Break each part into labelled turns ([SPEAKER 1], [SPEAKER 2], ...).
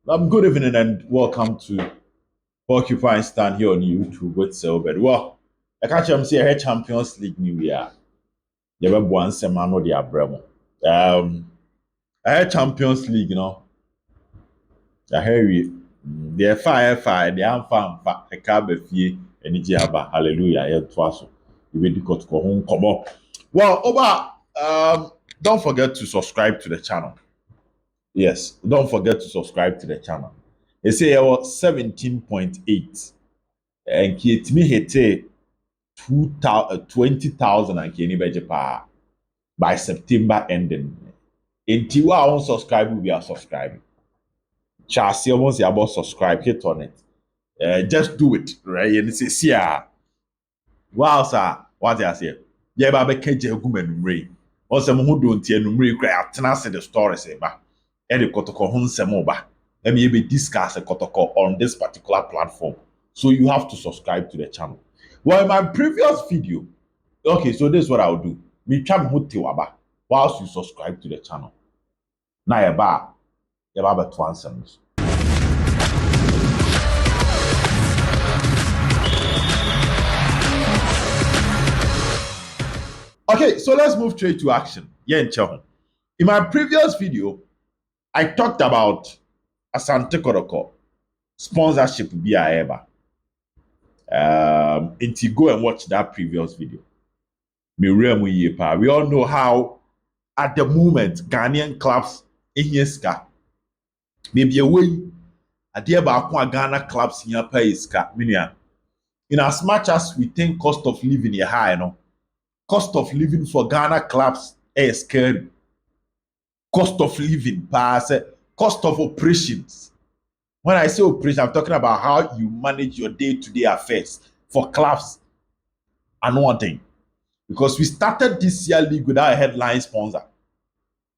[SPEAKER 1] Good evening and welcome to Occupying Stand here on YouTube with Silver. Well, I catch them say I had Champions League New Year. You have one semana the Abramo. I had Champions League, I hear you. The fire, the Amfa, a cab of ye, and it's Yaba. Hallelujah. Yeah, twice. You will go to go home. Come on. Well, don't forget to subscribe to the channel. Yes, don't forget to subscribe to the channel. They say I was 17.8 and me hit 20,000 and Kenny Beja by September ending. Until I won't subscribe, we are subscribing. Chassis once you about subscribe, hit on it. Just do it, right? And say, see, wow, sir, what I say? Yeah, but I can't just go and ring. Also, who don't hear no ring, cry out, the story, say, ba. And the Kotoko Hunsemoba. Let me be discuss a Kotoko on this particular platform. So you have to subscribe to the channel. Well, in my previous video, okay, so this is what I'll do. Me try me waba whilst you subscribe to the channel. Now you ba to answer. Okay, so let's move straight to action. Yeah, in my previous video, I talked about Asante Kotoko sponsorship via ever. Until go and watch that previous video. We all know how at the moment Ghanaian clubs in Yeska. Maybe a way a dear about Ghana clubs in your pay iska. In as much as we think cost of living is high, cost of living for Ghana clubs is scary. Cost of living, cost of operations. When I say operation, I'm talking about how you manage your day-to-day affairs for clubs and one thing. Because we started this year league without a headline sponsor.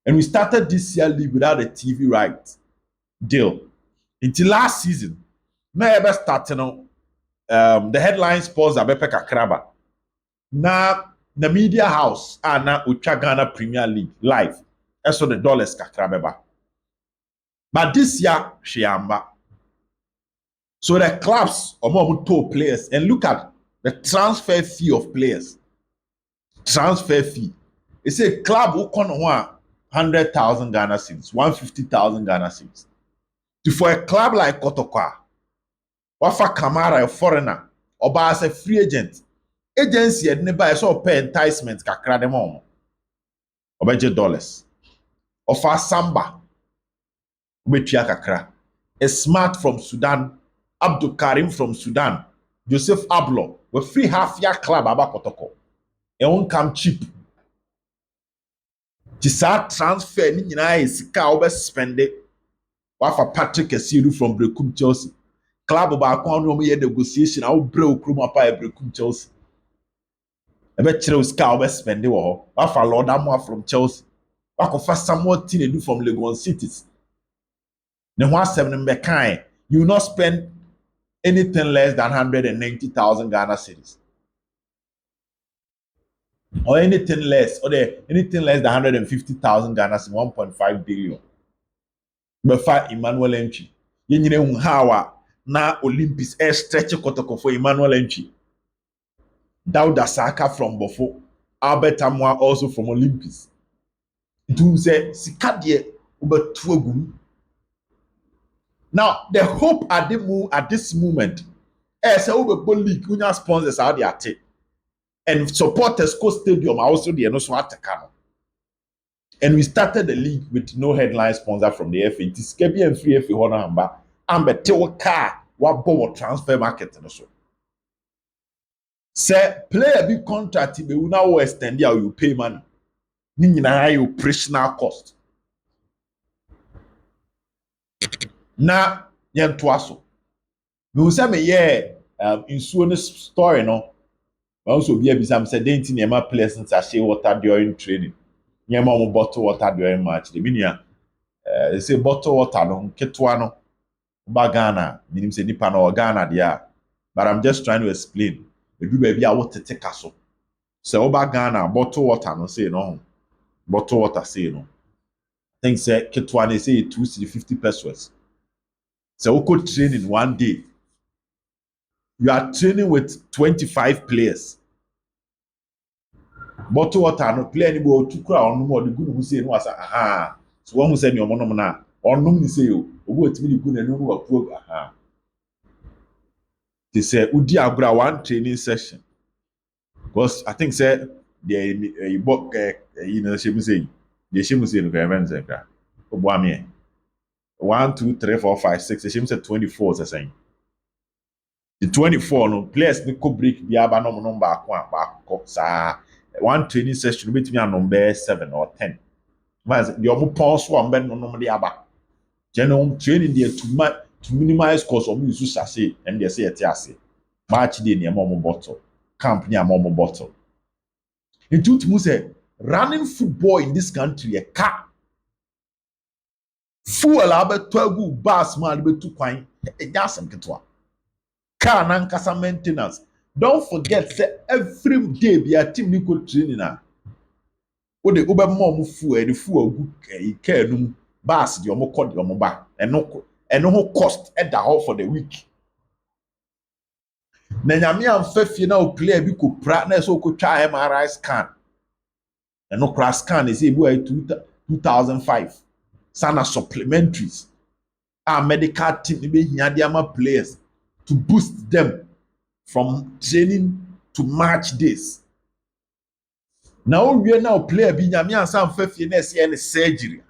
[SPEAKER 1] And we started this year league without a TV right deal. Until last season, now ever starting the headline sponsor Bepe Kakraba. Now the media house na Ucha Ghana Premier League live. That's what the dollars Kakrabeba. But this year, Shiamba. So the clubs are top players and look at the transfer fee of players. Transfer fee. It's a club who can 100,000 Ghana cedis, 150,000 Ghana cedis. For a club like Kotoko, Wafa Kamara, a foreigner, or as a free agent, agency had never saw pay enticement kakra dem on. Obeje dollars. Or for Samba, Obetia kakra. A smart from Sudan, Abdul Karim from Sudan, Joseph Ablo, we free half year club about Kotoko. It won't come cheap. Tisa transfer ni nyina is sika obe spend it. Wafa Patrick Esiru from Brekum Chelsea. Club ba kwa no me negotiation awo bre okrum apa e Brekum Chelsea. Ebe kire sika obe spend it wo ho. Wafa Lord Amwa from Chelsea. Wakofa Samuel Tinedu from Lagos Cities. Ne ho asem ne mekan, you will not spend anything less than 190,000 Ghana cedis. Or anything less than 150,000 Ghana cedis, 1.5 billion. Befa Emmanuel Entry. Yenyine unhawa na Olympics stretch Kotoko for Emmanuel Entry. Dauda Saka from Bofo. Albert Amwa also from Olympics. Do say sikadie ubetuagum. Now the hope at this moment is a league who sponsors out the ate and supporters co stadium also the no so atakano. And we started the league with no headline sponsor from the FA. It is Kebi and free FA Hona Amba. And the Tewa car, what bomb transfer market and so. Say, play a big contract, we will now extend you pay money. Nina you operational cost. Na yen twaso. We will say me in so story no. Also be a bisam said dainty near my players since I share water during training. Near my bottle water during match. The minia they say bottle water no ketwano bagana meaning say nipa no Ghana there. But I'm just trying to explain. The do baby I want to take us so. So Ghana bottle water no say no. Bottle water say no. Things say ketwane say 250 pesos. So we could train in one day. You are training with 25 players. Bottle water no play anybody to cry on more the good who say no as aha. So one who said your monomana or no ni say you what me good and no approve aha. They say Udi Agra one training session. Because I think said the book you know she was saying the she was saying the events ekra. Obuame 1 2 3 4 5 6 she said 24 saying. The 24 no players ni ko break bi aba no number akọ saa one training session between a number 7 or 10. Mas the omo pon so am ben no de aba. General training there to minimize cost of use sase and they say ete ase. Match day ni omo bottle. Camp ni omo bottle. Into to say running football in this country a car. Fuel about 12 bus man be 2 kwan. E jasem ketwa. Car and kasa maintenance. Don't forget say every day be a team ni go training na. O de oba mo fuel the fuel good car no bus the omo call the omo ba. And no cost at the hall for the week. Na nyame amfa fie na o player bi ko pra na so ko twa MRI scan. And no crash scan is able 2005. Sana supplementaries. Our medical team be hiadiama players to boost them from training to match days. Now we are now player bi nyame ansa amfa fie na say any surgery.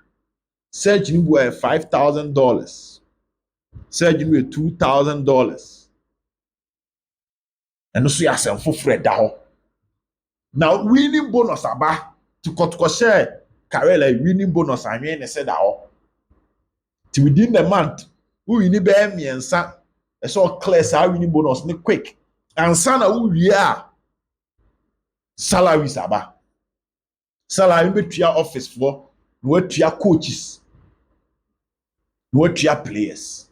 [SPEAKER 1] Surgery were $5,000. Surgery were $2,000. And so you say for Fred da. Now winning bonus aba to Kotoko share Karela winning bonus I mean said that to within the month we need be miensa e so clear sa winning bonus ni quick and sana we are salaries aba salary be tua office for no tua coaches no tua players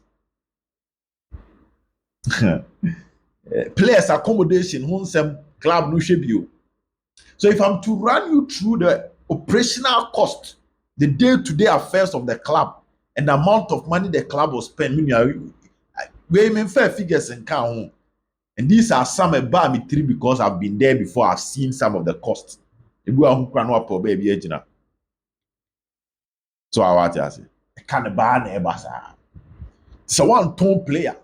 [SPEAKER 1] players accommodation hunsem club no hwe bio. So if I'm to run you through the operational cost, the day-to-day affairs of the club, and the amount of money the club will spend, we mean fair figures and count. And these are some about me three because I've been there before. I've seen some of the costs. So I want to say, I can't buy an so one tone player.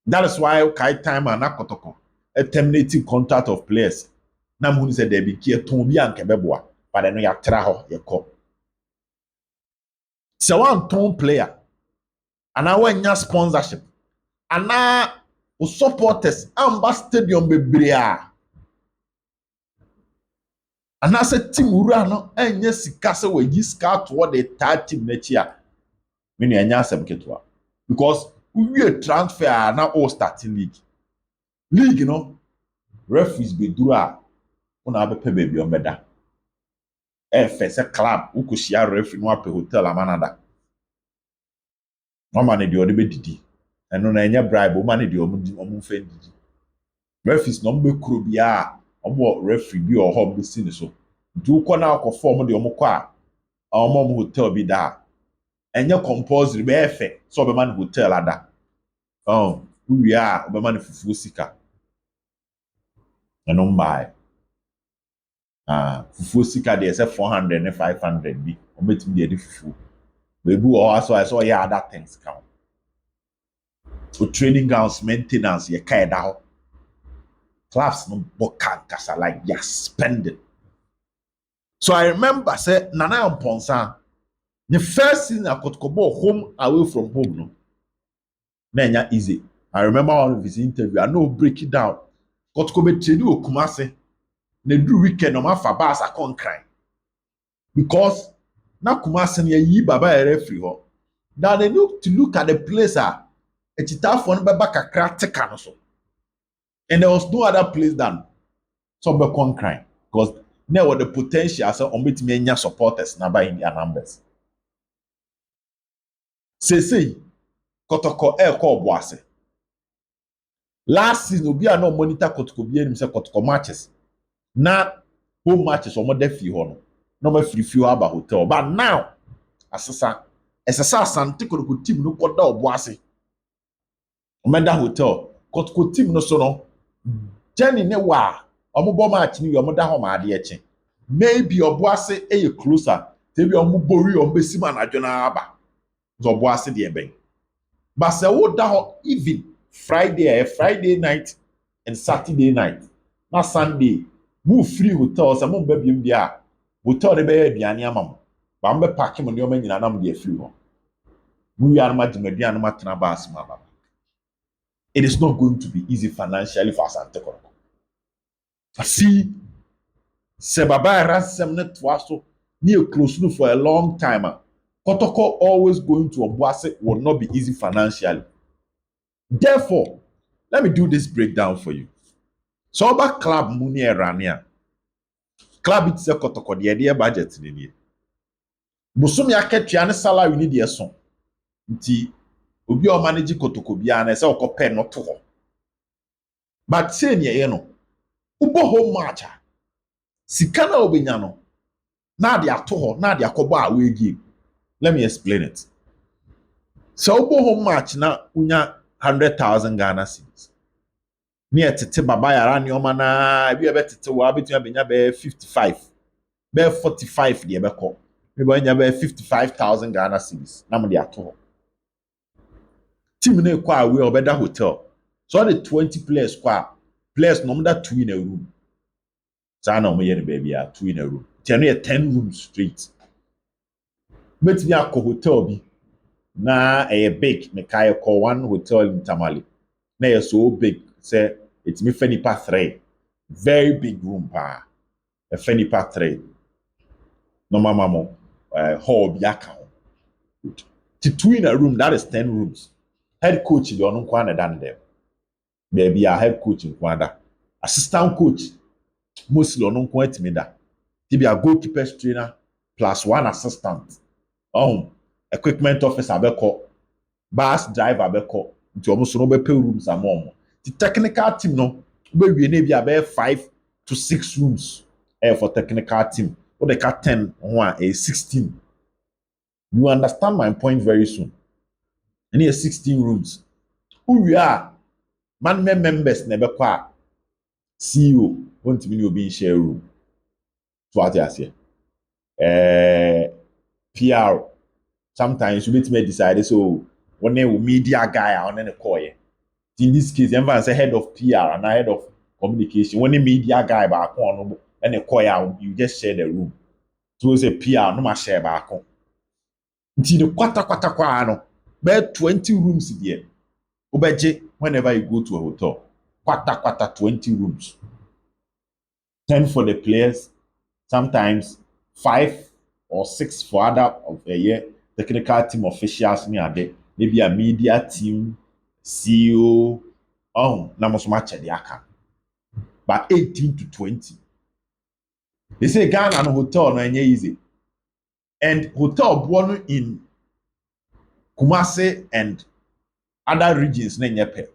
[SPEAKER 1] That is why Kai Time and Kotoko a terminating contract of players. Na mu say there be kia ton bi anke beboa but no ya tra ho ye ko so one ton player and I nya sponsorship and o supporters amba stadium bebrea and I say team ura no enya sika se we yi sika to the third team na chi a me no enya asem ketwa because we transfer na all starting league no referees be dura una abepe baby on beda first club who could share referee no apɛ hotel amanada no man de ode be didi eno na enya bribe o man de omu fe didi referees no be kuro bia omo referee bi o hɔ be si ne so du kɔ na akɔ form de omo kɔ a omo hotel bi da enya compulsory be efe so be man hotel ada we are be man fufu sika eno mbae fufu sika dey say 400 and 500 bi o metim dey di fufu we bu o aso I saw yeah other things count for training grounds maintenance ye kai da ho clubs no boka kasa like you're spending. So I remember say Nana Amponsa the first season I could go home away from home no na easy. I remember one of his interview I know break it down Kotoko be trade o Kumase na do weekend no ma fa bus I can't cry because na Kumase na yi baba referee ho now they look at the place a chitafo no beba kakra tika no so and there was no other place than some be con cry because there was the potential so on betimi anya supporters na by in their numbers say Kotoko call boase last season obi a no monitor Kotoko bi enim say Kotoko matches na home matches omo da fi ho no ma free aba hotel but now asesa ɛsɛ sɛ Asante Kotoko team no kɔda ɔbo ase ɔmɛda hotel Kotoko team no so no Jenny ne wa ɔmo bɔ match ni ɔmo da hɔ ma adeɛ kye maybe ɔbo ase ɛyɛ closer tebi ɔmo bori ɔmo besi ma anadwo na aba nso ɔbo ase deɛ bɛn but sɛ woda hɔ even Friday night and Saturday night na Sunday mo free hotel sɛ mo mba biem deɛ a hotel de bɛyɛ aduane ama mo ba mo bɛ paaki mo nneɛma nyinaa na mo de afiri hɔ mo wia no ma gye mo aduane ma tena baasi ma ba it is not going to be easy financially for Asante Kotoko see sɛ baba ɛransɛm ne toa so ne yɛ close no for a long time Kotoko always going to Obuasi will not be easy financially. Therefore, let me do this breakdown for you. So about club money erania. Club it's a Kotoko the idea budget in here. Busumi aketua ne salary ni de so. Nti obi o manage Kotoko bia na se okope no to ho. But say ne ye no. Ubo home match. Sika na obenya no. Na de ato ho, na de akobo away game. Let me explain it. So ubo home match na unya 100,000 Ghana cedis. Near tete baba yara nneoma na bi ebe tete wa betuma benya be 55. Be 45 de be ko. Me benya be 55,000 Ghana cedis. Na mo de ato ho. Team na ekwa away obeda hotel. So the 20 players kwa players no mda 2 in a room. Sa na mo ye ne baby a 2 in a room. Tell no 10 rooms straight. Betumi akọ hotel bi na big me kai call one hotel in Tamale. Na so big say it's me fenipa 3. Very big room pa. A fenipa 3. No mama hall bi aka ho. To 2 in a room that is 10 rooms. Head coach the onu kwa na dan them. Baby a head coach in kwanda. Assistant coach mostly onu kwa etimi da. Ti be a goalkeeper trainer plus 1 assistant. Equipment officer abeko, bus driver abeko, nti omo so no be pay rooms amom. The technical team no, we na bi about 5 to 6 rooms for technical team. What they got 10 a 16. You understand my point very soon. And here 16 rooms. Who we are, management members never kwa CEO want to be obi share room. So what I say? PR. Sometimes you need to decide so when a media guy on any call. In this case, everyone say head of PR and head of communication. When a media guy back on and a call, you just share the room. So it's a PR, no más share back on. Until the kwata no, bed 20 rooms there. Obeje whenever you go to a hotel, kwata 20 rooms. 10 for the players, sometimes 5 or 6 for other of a year. Technical team officials me ade maybe a media team CEO na mo so match the aka but 18 to 20 they say Ghana no hotel no enye easy and hotel born in Kumasi and other regions na enye pe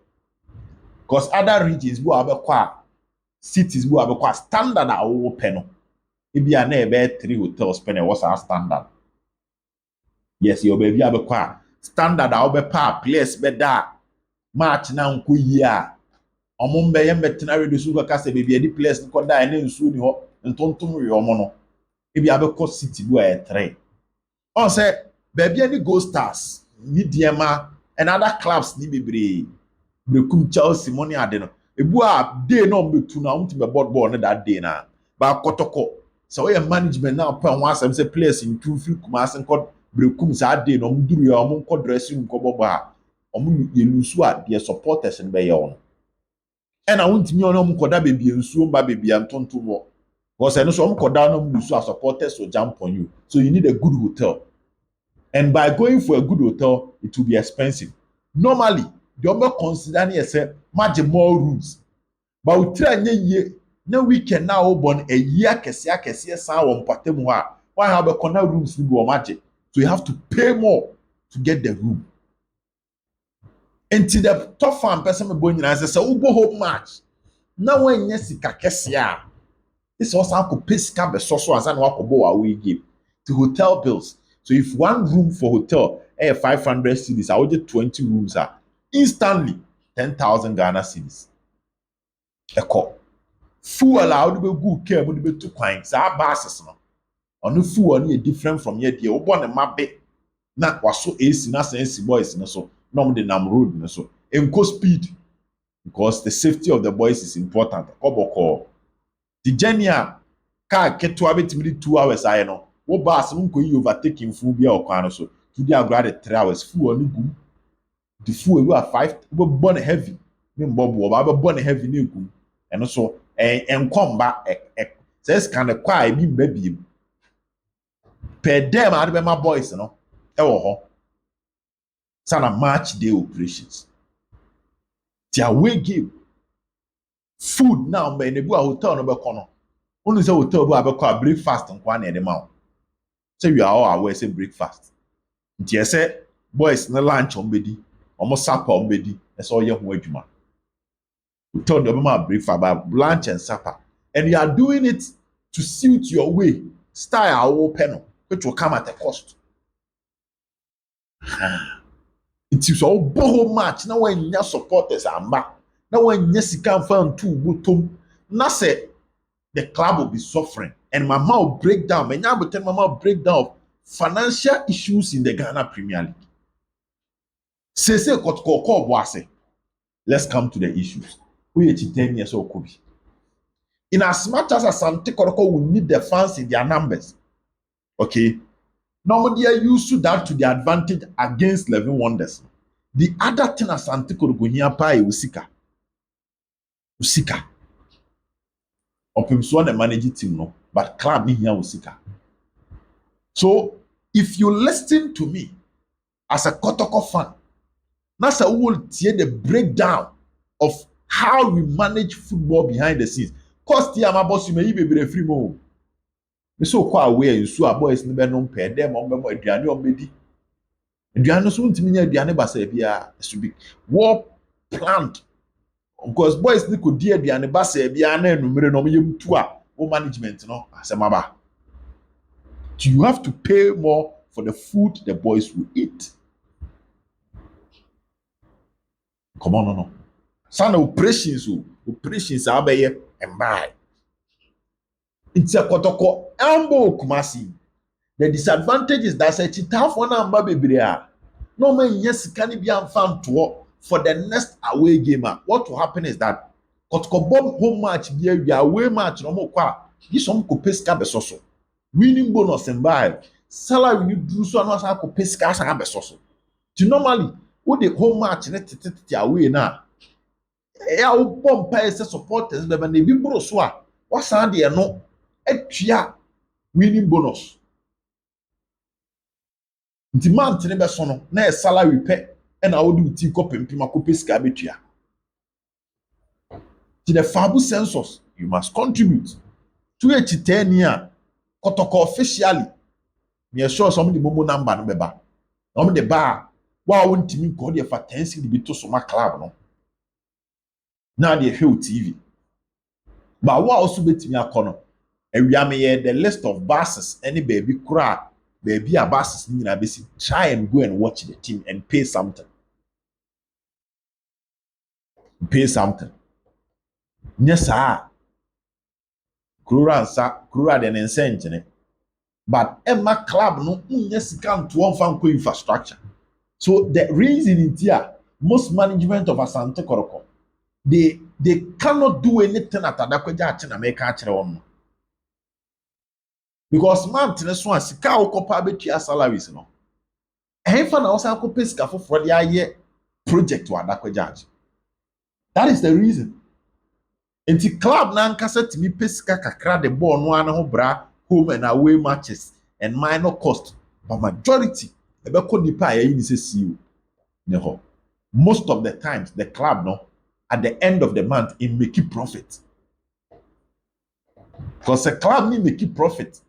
[SPEAKER 1] because other regions bu abekwa cities bu abekwa standard a wo pe no e bia na ebe 3 hotels pe na was our standard. Yes, your baby abekwa standard a obepa place beda match na nko yi a omo mbe ye metina reduce ko kase baby edi place nko da na nsu ni ho ntontom we omo no e bi abekọ city bu a 3 on say baby any Gold Stars ni diema and other clubs ni bebre brekum Chelsea money ade no ebu a day no mbetu na umti be board ball na that day na ba Kotoko so we management na pa wan asem say place in two free Kumasi nko brekum sa day no mduru ya omo nko dressing nko bobo a omo yelusu a the supporters in be yon and I want me on omo koda baby nsuo mba baby antontom wo because I know so omo koda no lusu a supporters will jump on you so you need a good hotel and by going for a good hotel it will be expensive normally the omo consider na say margin more rooms but we try nye ye na weekend na wo bon a year kese san wo mpatem ho a why have a corner rooms ni wo margin so you have to pay more to get the room. Until the top fan person me boy nyina say wo go home match na wanya sika kese a this was uncle pay sika be so so asa na wakobo wa we give to hotel bills So if one room for hotel 500 cedis, I will get 20 rooms instantly 10,000 Ghana cedis. Echo. Fuel I would be good care would be 2 coins. Our buses no. On the fuel ni different from here. The one a map na waso AC na sense boys no so. No the nam road no so. Enko speed because the safety of the boys is important. Koboko. The journey car ketewa betimi 2 hours aye no. Wo bus no nko yi overtaking full bia okwan no so. Today I grade 3 hours fuel ni gum. The fuel we are 5 we burn heavy. Me mbobo ba burn heavy ni gum. Eno so enkomba says kind of quiet bi mbabiem. Per dem ade be my boys no. Ewo ho. Sana match day operations. Their away game. Food now me nebu a hotel no be kono. Unu say hotel bu abekọ breakfast nkwa na edema. Say we are all aware say breakfast. Nti ese boys na lunch ombedi, omo supper ombedi, ese oye ho adwuma. Hotel no be my breakfast but lunch and supper. And you are doing it to suit your way, style open, which will come at a cost. It is all boho match. Now when your supporters are back, now when yes can find 2 bottom, now say the club will be suffering and my mouth break down. And now tell my mouth break down of financial issues in the Ghana Premier League. Say Kotoko boase. Let's come to the issues. We are 10 years old could be. In as much as Asante Kotoko will need the fans in their numbers, okay, normally they are used to that to the advantage against 11 Wonders. The other thing Asante Kotoko here pa usika. Usika. Opimso the managing team no, but club ni here usika. So if you listen to me as a Kotoko fan, that's a will tear the breakdown of how we manage football behind the scenes. Cost here my boss you may be free mo. Me so kwa aware you so boys ni be no pay dem on be mo aduane on be di. Aduane so ntimi nya aduane ba sa bia so be war planned because boys ni could di aduane ba sa bia na enumere no yem tu a o management no asemaba. You have to pay more for the food the boys will eat. Come on, no. Some operations abeye and buy. It's a Kotoko elbow kumasi. The disadvantage is that it's tough one and baby. No man, yes, can be unfound to for the next away game. What will happen is that Kotoko bomb home match be a away match no more kwa. This one could pay scabe soso. Winning bonus and buy. Salary you do so not have to pay scarce and besoso. To normally, what the home match away now. Ya wo bom pa ese supporters be na bi bro so a wasan de no atua winning bonus nti man tene be so no na e salary pe e na wo do ti ko pempim akope sika betua to the fabu census you must contribute to each 10 year Kotoko officially me sure some the momo number no be ba na mo de ba wa wo ntimi ko de fa 10 cedi bi to so ma club no. Now they show TV. But what also bet me a corner? And we are the list of buses, any baby cry, baby a buses need a basic try and go and watch the team and pay something. Pay something. Yes, sir. Kura den insane. But Emma Club no yes come to one fan infrastructure. So the reason is here, most management of Asante Kotoko. They cannot do anything at Adakwaja in America because man tene so asika okopa betua salaries no ehfa na osa akopa sika foforo de aye project wa Adakwaja. That is the reason. Enti club na nkasa timi pesika kakra de ball no an ho bra home and away matches and minor cost, but majority ebeko nipa aye ni se CEO ne ho. Most of the times the club no at the end of the month it make it profit. Because the club need make it profit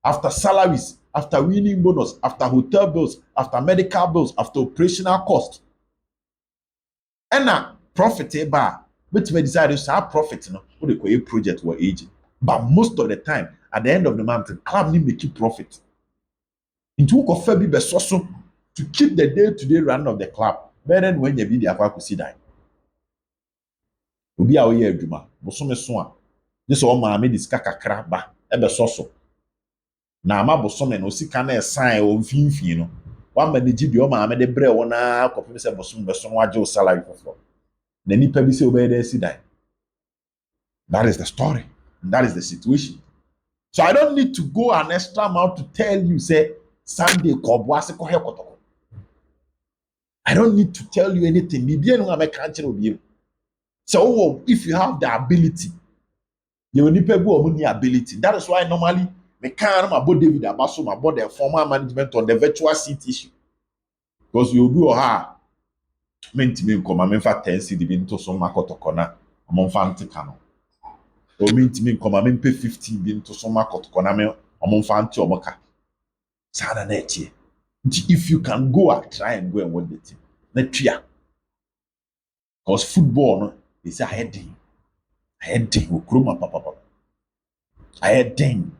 [SPEAKER 1] after salaries, after winning bonus, after hotel bills, after medical bills, after operational cost. And now profit bar, which may decide to have profit, no, what they call a project or agent. But most of the time, at the end of the month, the club need make it profit. Into wokɔfa bi bɛsɔ so to keep the day-to-day run of the club. Better than when you be the akɔ akɔsi dan. Obi a ɔyɛ adwuma bosome so a ne sɛ ɔmaame de sika kakra ba ɛbɛsɔ so. Na ama bosome no sika na ɛsan wɔ mfimfini no. Wama ne gyi deɛ ɔmaame de brɛ wɔn a kɔpem sɛ bosome bɛso no wagye wo salary foforɔ. Na nipa bi sɛ ɔbɛyɛ dɛ asi dan. That is the story. And that is the situation. So I don't need to go an extra mile to tell you, say, Sunday, Kobwase Kohe Kotoko. I don't need to tell you anything. So if you have the ability, you will need the ability. That is why normally me can't about David Abaso, about the former management on the virtual seat issue. Because you do her. Meant me come, I'm in fact 10 cedi into some makotokona, among fancy cano. O mean to me come and pay 15 bin to some market koname among fancy or moka. Sada net. If you can go and try and go and win the team. Netria. Because football no, is a heading. Ukruma papa. A heading.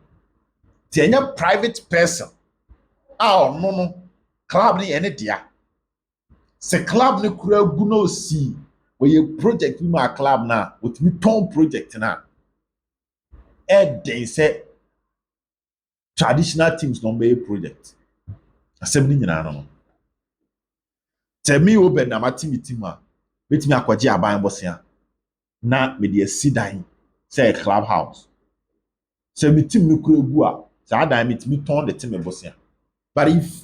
[SPEAKER 1] Tenya private person. Oh no. Club ni ene dia. Se club ni kura guno si. Where you project with my club na. With me ton project na. They say traditional teams no be project. Assembly nyina no. Tell me open na matimi team a betimi akwaje aban bosia na me de asidan say clubhouse. Say me team no kura gu a say adan me timi turn the team bosia. But if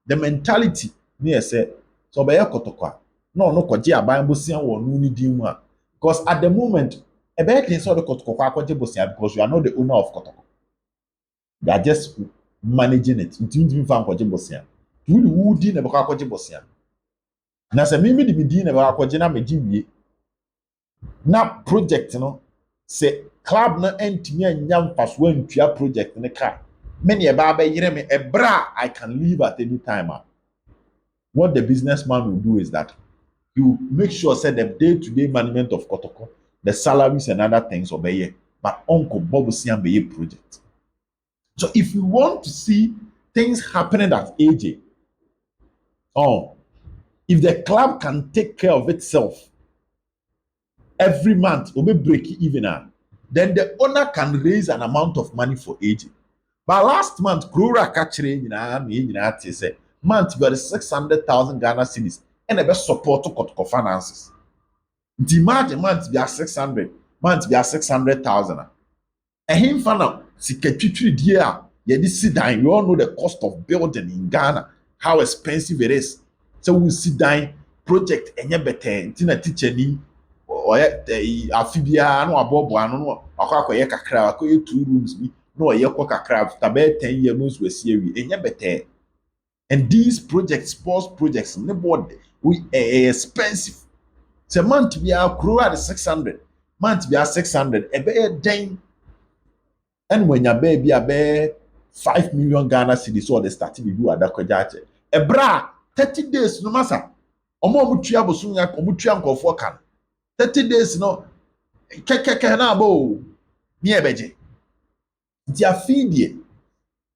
[SPEAKER 1] the mentality near say so be Kotoko no kwaje aban bosia wo no ni din mu a because at the moment e be thing so the Kotoko akwaje bosia because you are not the owner of Kotoko. You are just managing it. Ntimi fa akwaje bosia. You who din na be akwaje bosia. Na se mimi di din na be akwaje na me giwie. Na project no se club no entimi anya mfaso antua project ne ka. Me ne ba ba yire me ebra I can leave at any time. What the businessman will do is that he will make sure say the day-to-day management of Kotoko, the salaries and other things obey, but Uncle Bob Sian be project. So if you want to see things happening at AJ, if the club can take care of itself every month, will be break even, then the owner can raise an amount of money for AJ. But last month, Krura Kachre, say, month you got 600,000 Ghana cedis and the best support to Kotoko finances. Demand month be 600, month be 600,000. And him fan secretary dear, you sit down. You all know the cost of building in Ghana, how expensive it is. So we sit down, project any better, tina teacher ni or afibia no abobo no akwa kakra akwa 2 rooms bi no ye kwa kakra tabe 10 years we see we any better. And these projects, sports projects, nobody we expensive. So month be our crew at 600, month be 600, a bear dang. And when your baby a bear 5 million Ghana cedis or they started to do at that a bra 30 days no massa. Omo mutua bosunya omutua nkofo kan 30 days no kekeke na bo mi ebeje nti afidie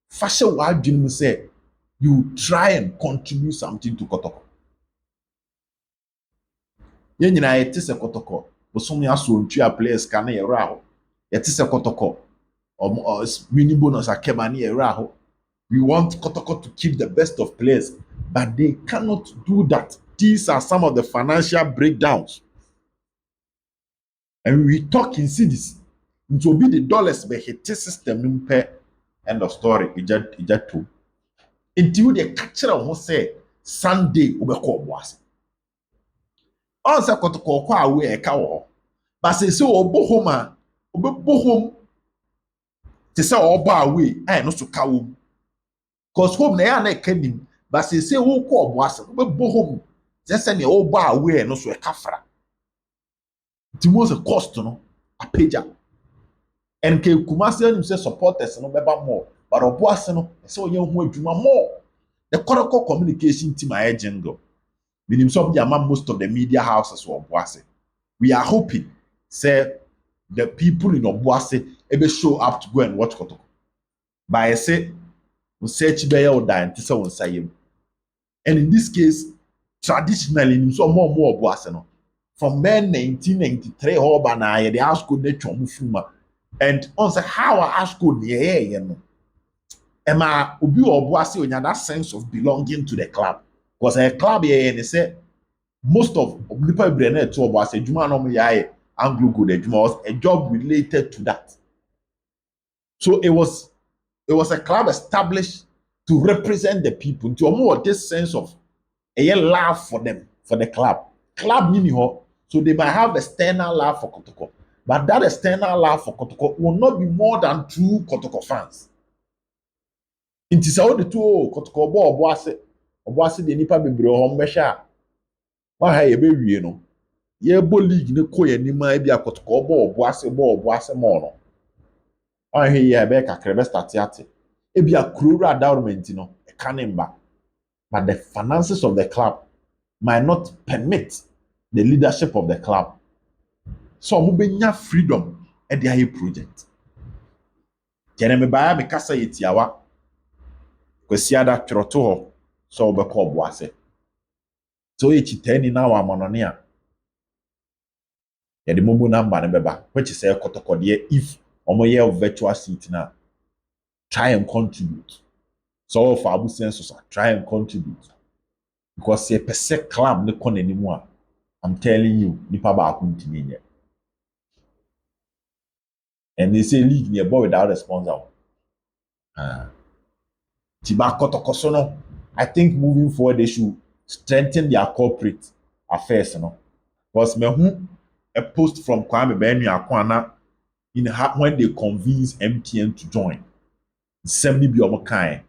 [SPEAKER 1] fashion wadwin mu say you try and contribute something to Kotoko. Ye nyina ye tese Kotoko bosom ya so ntua players kan ye raho ye tese Kotoko winning bonus akeba na ye raho. We want Kotoko to keep the best of players, but they cannot do that. These are some of the financial breakdowns. And we talk in cities. It will be the dollars be hit system end of story. Ija too. Until the catcher who say Sunday ubeko was. On sa Kotoko kwa we e ka wo. But say so obo home obo home. Te say obo away I no so ka wo. Cause home na ya na kenim. But say wo ko obo ase obo home. Just say na obo away no so e kafra. The most cost no a pager. And ke Kumasi him say supporters no beba more. But obo ase no say oye ho adwuma more. The Kotoko communication team are jingle. Meaning some most of the media houses were Obuase. We are hoping, say, the people in Obuase ever show up to go and watch Kotoko. But I say, Search be your dan te say won sayem. And in this case, traditionally, in some more boas no. From men 1993 hoba na ye the house code na twom fruma. And on say how a house code ye no. Emma obi oboase onya that sense of belonging to the club. Because a club ye and say most of nipa brene to oboase adwuma no ye Anglo good adwuma was a job related to that. So it was a club established to represent the people. To more this sense of a love for them, for the club. Club nini ho, so they might have external love for Kotoko. But that external love for Kotoko will not be more than true Kotoko fans. Nti sɛ wode to Kotoko bɔ ɔboase de nipa bebree hɔ mbɛhwɛ a waha yɛbɛwie no yɛbɔ league ne kɔ yɛ anim a bi a Kotoko bɔ ɔboase mɔɔ no waha yɛ ɛbɛyɛ kakra ɛbɛstarte ate ebi a kurowura endowment no ɛka ne mba but the finances of the club might not permit the leadership of the club so ɔmo bɛnya freedom ɛde ayɛ project kyɛnɛ me baa me kasa yɛ tiawa kwasi ada twerɛto hɔ so ɔbɛkɔ ɔboase so oyɛ kyitani na wɔ amanɔne a yɛde momo number ne bɛba which is Kotoko deɛ if ɔmo yɛ virtual seat na try and contribute so ɔwɔ fa abusua nso so try and contribute because yɛpɛ sɛ club ne kɔ n'anim a I'm telling you nipa baako ntumi nyɛ and they say league near ball without a sponsor Tiba Kotoko so no I think moving forward they should strengthen their corporate affairs no because me hu a post from Kwame Benu Akwana when they convince MTN to join semi bi omo kan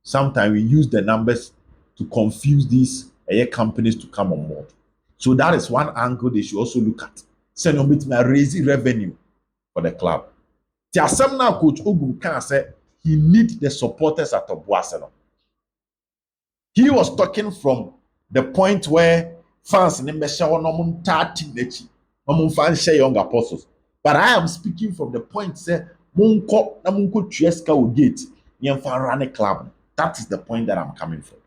[SPEAKER 1] sometimes we use the numbers to confuse these companies to come on board so that is one angle they should also look at send on bit raise revenue for the club the asem na coach Ogun kan say he need the supporters at Obuase no he was talking from the point where fans in Mbesha won no ta team nechi no fan share young apostles but I am speaking from the point say monko na monko tueska o gate yemfa run club that is the point that I'm coming from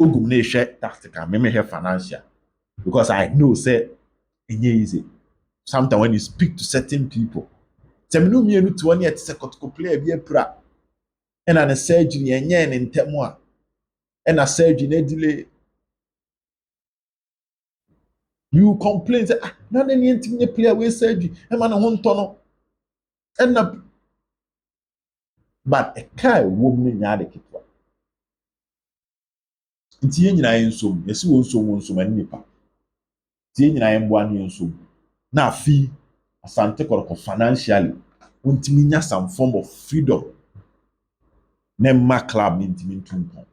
[SPEAKER 1] Ogum na share tactical me here financial because I know say it's easy sometimes when you speak to certain people Teminu mienu to one yet Kotoko player bi epra and an surgery enye ne ntemu a and a surgery na delay you complain say na na ne ntimi player we surgery e ma na ho nto no and na but a kai wo mu nya de kitwa nti ye nyina yensom yesi wo nsom ani nipa nti ye nyina yembo anu yensom na afi Asante Kotoko financially untimi nya some form of freedom na ma club ni ntimi ntumpon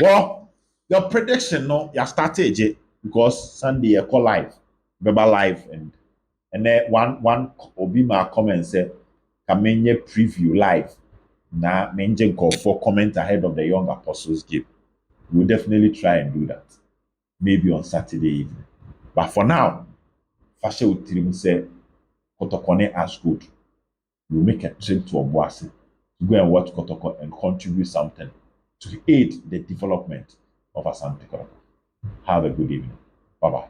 [SPEAKER 1] well your prediction no your strategy because Sunday you call live beba live and then one obi ma comment say kamenye preview live na menje call for comment ahead of the young apostles game we'll definitely try and do that maybe on Saturday evening but for now fashe utirim say Kotoko as good we'll make a trip to Obuasi to go and watch Kotoko and contribute something to aid the development of Asante Kotoko. Have a good evening. Bye-bye.